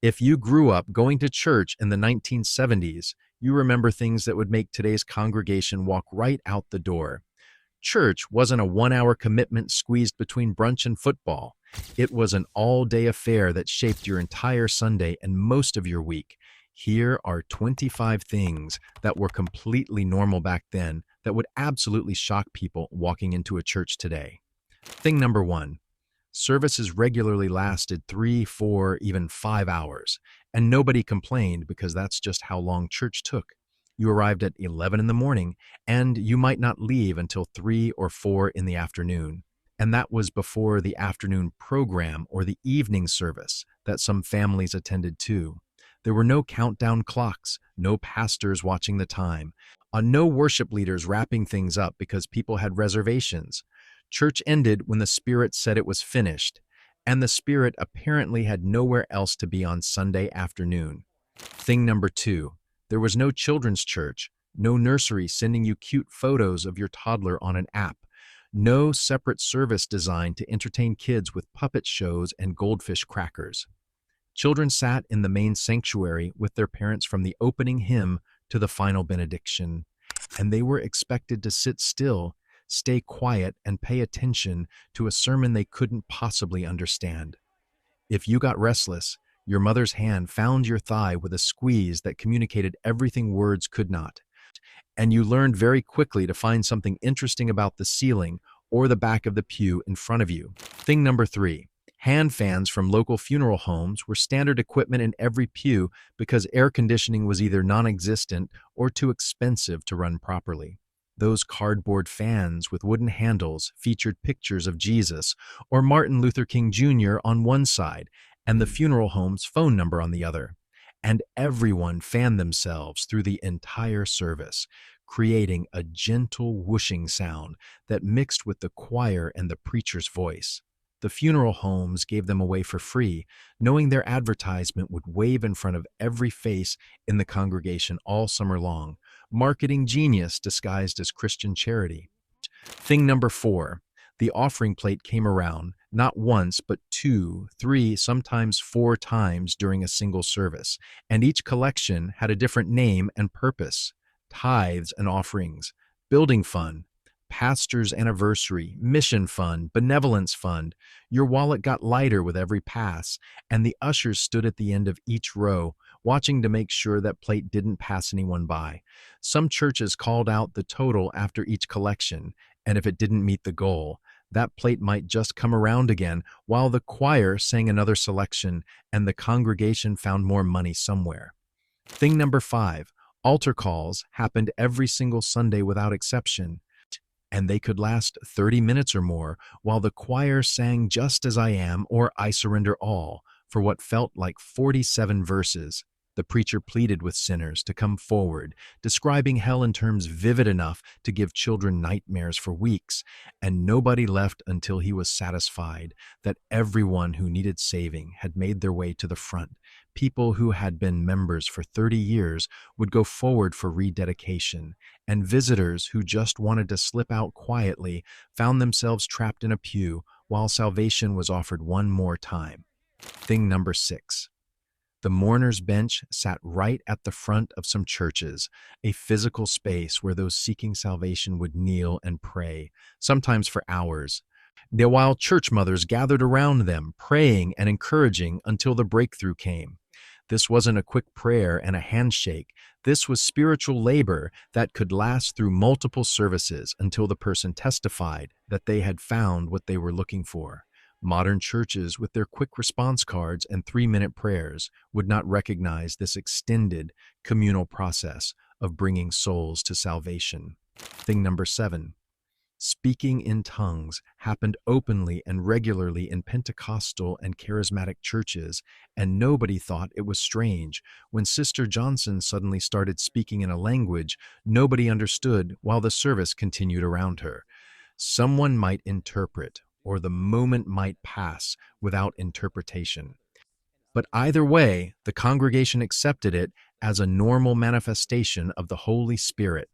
If you grew up going to church in the 1970s, you remember things that would make today's congregation walk right out the door. Church wasn't a 1 hour commitment squeezed between brunch and football. It was an all day affair that shaped your entire Sunday and most of your week. Here are 25 things that were completely normal back then that would absolutely shock people walking into a church today. Thing number one: services regularly lasted 3, 4, even 5 hours, and nobody complained because that's just how long church took. You arrived at 11 in the morning, and you might not leave until 3 or 4 in the afternoon. And that was before the afternoon program or the evening service that some families attended too. There were no countdown clocks, no pastors watching the time, no worship leaders wrapping things up because people had reservations. Church ended when the Spirit said it was finished, and the Spirit apparently had nowhere else to be on Sunday afternoon. Thing number two: there was no children's church, no nursery sending you cute photos of your toddler on an app, no separate service designed to entertain kids with puppet shows and goldfish crackers. Children sat in the main sanctuary with their parents from the opening hymn to the final benediction, and they were expected to sit still, stay quiet, and pay attention to a sermon they couldn't possibly understand. If you got restless, your mother's hand found your thigh with a squeeze that communicated everything words could not. And you learned very quickly to find something interesting about the ceiling or the back of the pew in front of you. Thing number three: hand fans from local funeral homes were standard equipment in every pew because air conditioning was either non-existent or too expensive to run properly. Those cardboard fans with wooden handles featured pictures of Jesus or Martin Luther King Jr. on one side and the funeral home's phone number on the other. And everyone fanned themselves through the entire service, creating a gentle whooshing sound that mixed with the choir and the preacher's voice. The funeral homes gave them away for free, knowing their advertisement would wave in front of every face in the congregation all summer long. Marketing genius disguised as Christian charity. Thing number four: the offering plate came around, not once, but 2, 3, sometimes 4 times during a single service, and each collection had a different name and purpose: tithes and offerings, building fund, pastor's anniversary, mission fund, benevolence fund. Your wallet got lighter with every pass, and the ushers stood at the end of each row, watching to make sure that plate didn't pass anyone by. Some churches called out the total after each collection, and if it didn't meet the goal, that plate might just come around again while the choir sang another selection and the congregation found more money somewhere. Thing number five: altar calls happened every single Sunday without exception, and they could last 30 minutes or more while the choir sang Just As I Am or I Surrender All for what felt like 47 verses. The preacher pleaded with sinners to come forward, describing hell in terms vivid enough to give children nightmares for weeks, and nobody left until he was satisfied that everyone who needed saving had made their way to the front. People who had been members for 30 years would go forward for rededication, and visitors who just wanted to slip out quietly found themselves trapped in a pew while salvation was offered one more time. Thing number six: the mourner's bench sat right at the front of some churches, a physical space where those seeking salvation would kneel and pray, sometimes for hours. While church mothers gathered around them, praying and encouraging until the breakthrough came. This wasn't a quick prayer and a handshake. This was spiritual labor that could last through multiple services until the person testified that they had found what they were looking for. Modern churches, with their quick response cards and 3-minute prayers, would not recognize this extended communal process of bringing souls to salvation. Thing number seven: speaking in tongues happened openly and regularly in Pentecostal and charismatic churches, and nobody thought it was strange. When Sister Johnson suddenly started speaking in a language nobody understood while the service continued around her. Someone might interpret, or the moment might pass without interpretation. But either way, the congregation accepted it as a normal manifestation of the Holy Spirit.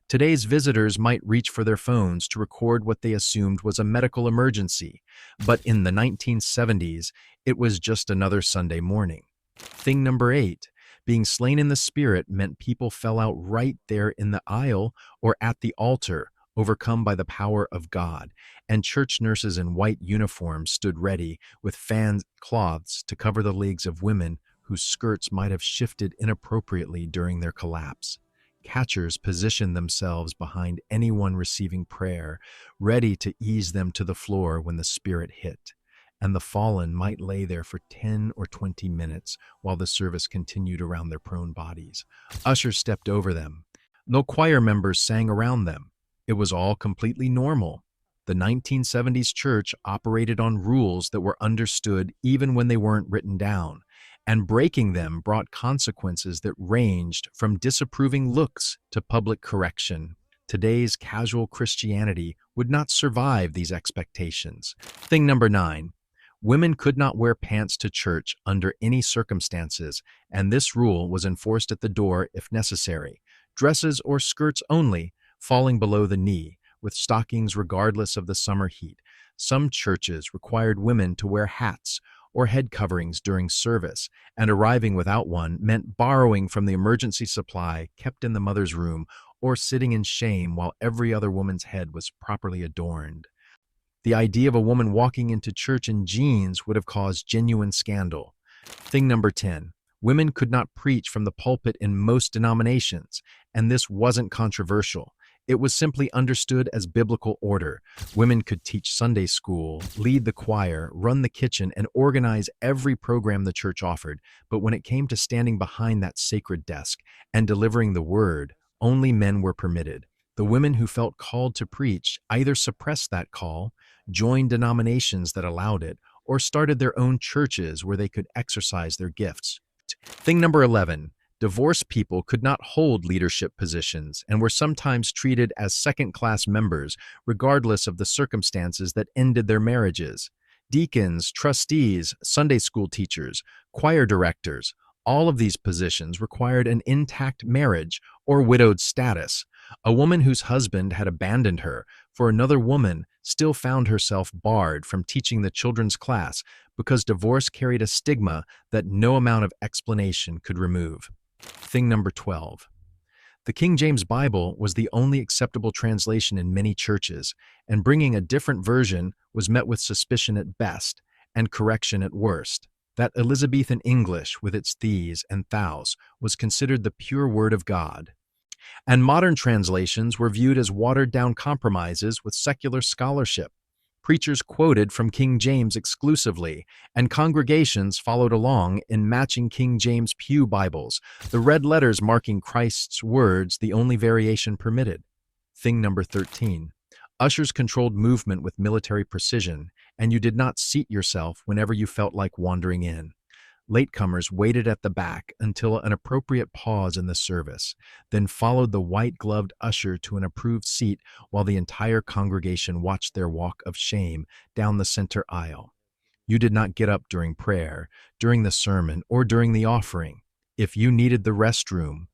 Today's visitors might reach for their phones to record what they assumed was a medical emergency, but in the 1970s, it was just another Sunday morning. Thing number 8, being slain in the spirit meant people fell out right there in the aisle or at the altar, overcome by the power of God, and church nurses in white uniforms stood ready with fan cloths to cover the legs of women whose skirts might have shifted inappropriately during their collapse. Catchers positioned themselves behind anyone receiving prayer, ready to ease them to the floor when the spirit hit, and the fallen might lay there for 10 or 20 minutes while the service continued around their prone bodies. Ushers stepped over them. No choir members sang around them. It was all completely normal. The 1970s church operated on rules that were understood even when they weren't written down, and breaking them brought consequences that ranged from disapproving looks to public correction. Today's casual Christianity would not survive these expectations. Thing number 9, women could not wear pants to church under any circumstances, and this rule was enforced at the door if necessary. Dresses or skirts only, falling below the knee, with stockings regardless of the summer heat. Some churches required women to wear hats or head coverings during service, and arriving without one meant borrowing from the emergency supply kept in the mother's room or sitting in shame while every other woman's head was properly adorned. The idea of a woman walking into church in jeans would have caused genuine scandal. Thing number 10, women could not preach from the pulpit in most denominations, and this wasn't controversial. It was simply understood as biblical order. Women could teach Sunday school, lead the choir, run the kitchen, and organize every program the church offered. But when it came to standing behind that sacred desk and delivering the word, only men were permitted. The women who felt called to preach either suppressed that call, joined denominations that allowed it, or started their own churches where they could exercise their gifts. Thing number 11, divorced people could not hold leadership positions and were sometimes treated as second-class members, regardless of the circumstances that ended their marriages. Deacons, trustees, Sunday school teachers, choir directors, all of these positions required an intact marriage or widowed status. A woman whose husband had abandoned her for another woman still found herself barred from teaching the children's class because divorce carried a stigma that no amount of explanation could remove. Thing number 12. The King James Bible was the only acceptable translation in many churches, and bringing a different version was met with suspicion at best and correction at worst. That Elizabethan English, with its thees and thous, was considered the pure word of God, and modern translations were viewed as watered-down compromises with secular scholarship. Preachers quoted from King James exclusively, and congregations followed along in matching King James Pew Bibles, the red letters marking Christ's words the only variation permitted. Thing number 13. Ushers controlled movement with military precision, and you did not seat yourself whenever you felt like wandering in. Latecomers waited at the back until an appropriate pause in the service, then followed the white-gloved usher to an approved seat while the entire congregation watched their walk of shame down the center aisle. You did not get up during prayer, during the sermon, or during the offering. If you needed the restroom,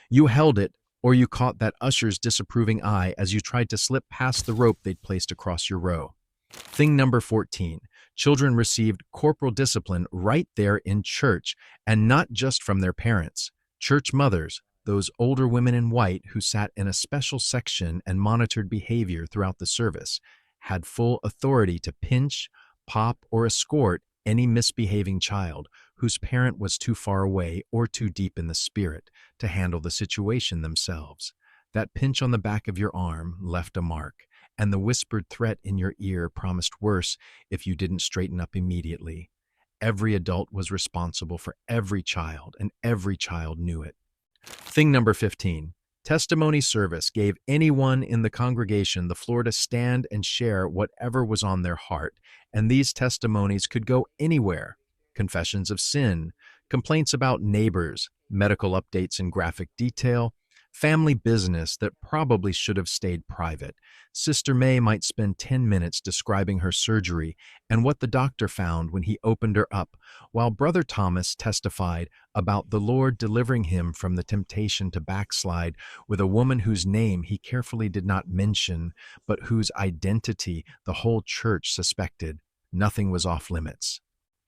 you held it, or you caught that usher's disapproving eye as you tried to slip past the rope they'd placed across your row. Thing number 14. Children received corporal discipline right there in church, and not just from their parents. Church mothers, those older women in white who sat in a special section and monitored behavior throughout the service, had full authority to pinch, pop, or escort any misbehaving child whose parent was too far away or too deep in the spirit to handle the situation themselves. That pinch on the back of your arm left a mark, and the whispered threat in your ear promised worse if you didn't straighten up immediately. Every adult was responsible for every child, and every child knew it. Thing number 15. Testimony service gave anyone in the congregation the floor to stand and share whatever was on their heart, and these testimonies could go anywhere. Confessions of sin, complaints about neighbors, medical updates in graphic detail, family business that probably should have stayed private. Sister May might spend 10 minutes describing her surgery and what the doctor found when he opened her up, while Brother Thomas testified about the Lord delivering him from the temptation to backslide with a woman whose name he carefully did not mention, but whose identity the whole church suspected. Nothing was off limits.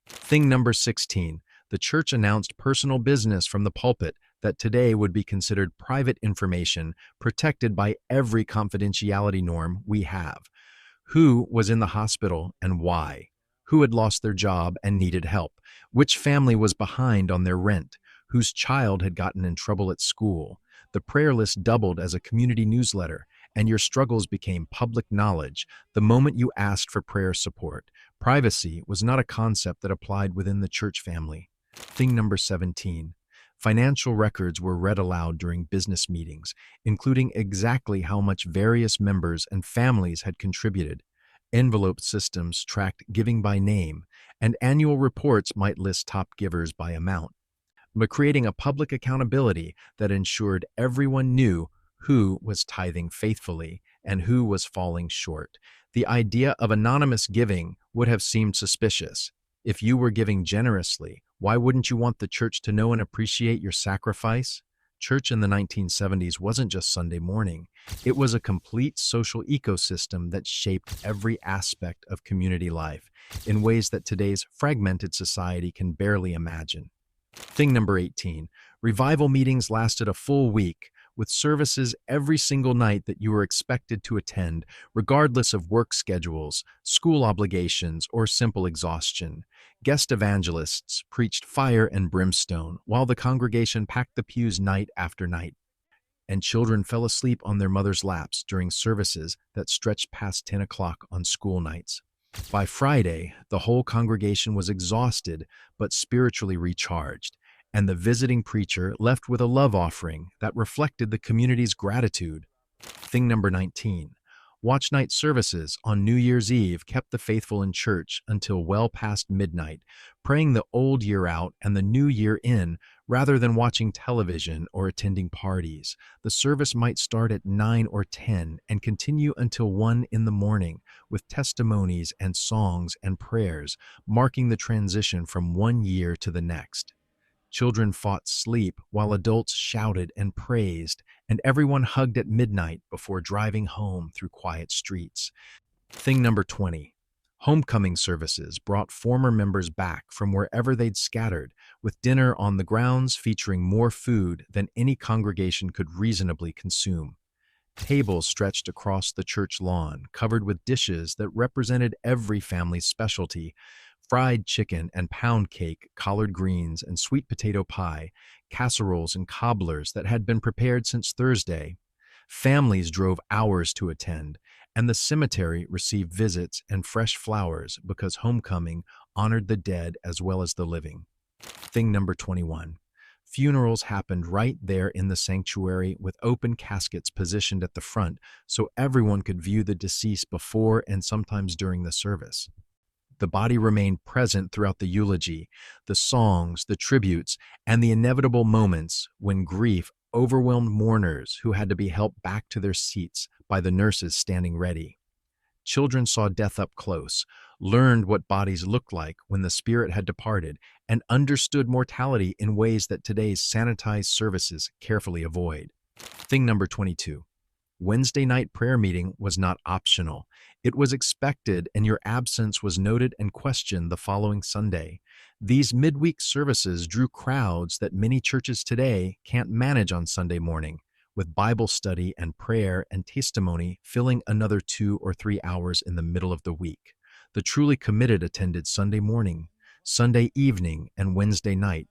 Thing number 16. The church announced personal business from the pulpit that today would be considered private information protected by every confidentiality norm we have. Who was in the hospital and why? Who had lost their job and needed help? Which family was behind on their rent? Whose child had gotten in trouble at school? The prayer list doubled as a community newsletter, and your struggles became public knowledge the moment you asked for prayer support. Privacy was not a concept that applied within the church family. Thing number 17. Financial records were read aloud during business meetings, including exactly how much various members and families had contributed. Envelope systems tracked giving by name, and annual reports might list top givers by amount, but creating a public accountability that ensured everyone knew who was tithing faithfully and who was falling short. The idea of anonymous giving would have seemed suspicious. If you were giving generously, why wouldn't you want the church to know and appreciate your sacrifice? Church in the 1970s wasn't just Sunday morning. It was a complete social ecosystem that shaped every aspect of community life in ways that today's fragmented society can barely imagine. Thing number 18. Revival meetings lasted a full week, with services every single night that you were expected to attend, regardless of work schedules, school obligations, or simple exhaustion. Guest evangelists preached fire and brimstone, while the congregation packed the pews night after night, and children fell asleep on their mothers' laps during services that stretched past 10 o'clock on school nights. By Friday, the whole congregation was exhausted but spiritually recharged, and the visiting preacher left with a love offering that reflected the community's gratitude. Thing number 19. Watch night services on New Year's Eve kept the faithful in church until well past midnight, praying the old year out and the new year in rather than watching television or attending parties. The service might start at 9 or 10 and continue until 1 in the morning, with testimonies and songs and prayers, marking the transition from one year to the next. Children fought sleep while adults shouted and praised, and everyone hugged at midnight before driving home through quiet streets. Thing number 20. Homecoming services brought former members back from wherever they'd scattered, with dinner on the grounds featuring more food than any congregation could reasonably consume. Tables stretched across the church lawn, covered with dishes that represented every family's specialty: fried chicken and pound cake, collard greens and sweet potato pie, casseroles and cobblers that had been prepared since Thursday. Families drove hours to attend, and the cemetery received visits and fresh flowers because homecoming honored the dead as well as the living. Thing number 21. Funerals happened right there in the sanctuary, with open caskets positioned at the front so everyone could view the deceased before and sometimes during the service. The body remained present throughout the eulogy, the songs, the tributes, and the inevitable moments when grief overwhelmed mourners who had to be helped back to their seats by the nurses standing ready. Children saw death up close, learned what bodies looked like when the spirit had departed, and understood mortality in ways that today's sanitized services carefully avoid. Thing number 22. Wednesday night prayer meeting was not optional. It was expected, and your absence was noted and questioned the following Sunday. These midweek services drew crowds that many churches today can't manage on Sunday morning, with Bible study and prayer and testimony filling another 2 or 3 hours in the middle of the week. The truly committed attended Sunday morning, Sunday evening, and Wednesday night,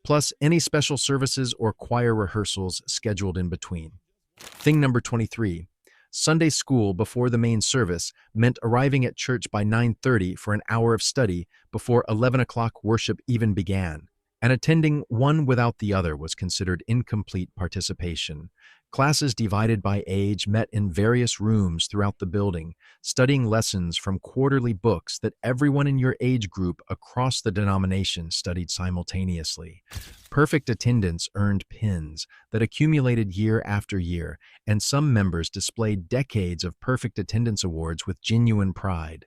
plus any special services or choir rehearsals scheduled in between. Thing number 23. Sunday school before the main service meant arriving at church by 9:30 for an hour of study before 11 o'clock worship even began, and attending one without the other was considered incomplete participation. Classes divided by age met in various rooms throughout the building, studying lessons from quarterly books that everyone in your age group across the denomination studied simultaneously. Perfect attendance earned pins that accumulated year after year, and some members displayed decades of perfect attendance awards with genuine pride.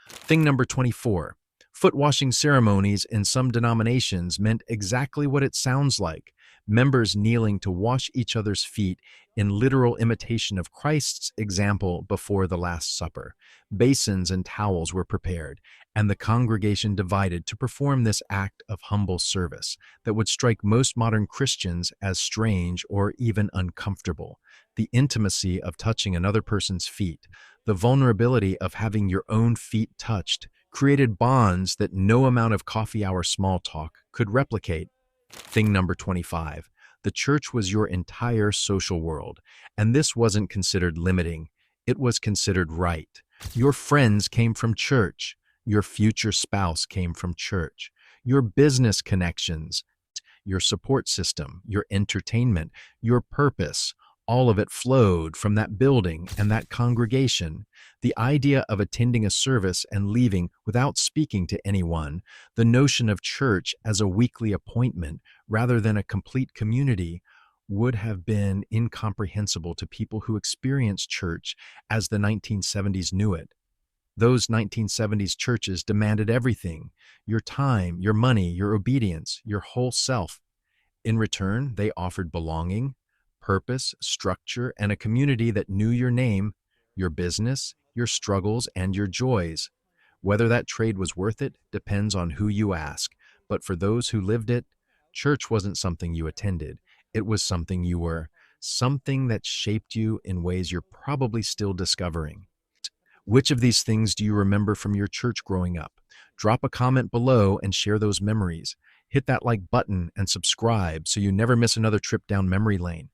Thing number 24. Foot washing ceremonies in some denominations meant exactly what it sounds like: members kneeling to wash each other's feet in literal imitation of Christ's example before the Last Supper. Basins and towels were prepared, and the congregation divided to perform this act of humble service that would strike most modern Christians as strange or even uncomfortable. The intimacy of touching another person's feet, the vulnerability of having your own feet touched, created bonds that no amount of coffee hour small talk could replicate. Thing number 25. The church was your entire social world, and this wasn't considered limiting. It was considered right. Your friends came from church. Your future spouse came from church. Your business connections, your support system, your entertainment, your purpose, all of it flowed from that building and that congregation. The idea of attending a service and leaving without speaking to anyone, the notion of church as a weekly appointment rather than a complete community, would have been incomprehensible to people who experienced church as the 1970s knew it. Those 1970s churches demanded everything: your time, your money, your obedience, your whole self. In return, they offered belonging, purpose, structure, and a community that knew your name, your business, your struggles, and your joys. Whether that trade was worth it depends on who you ask, but for those who lived it, church wasn't something you attended. It was something you were, something that shaped you in ways you're probably still discovering. Which of these things do you remember from your church growing up? Drop a comment below and share those memories. Hit that like button and subscribe so you never miss another trip down memory lane.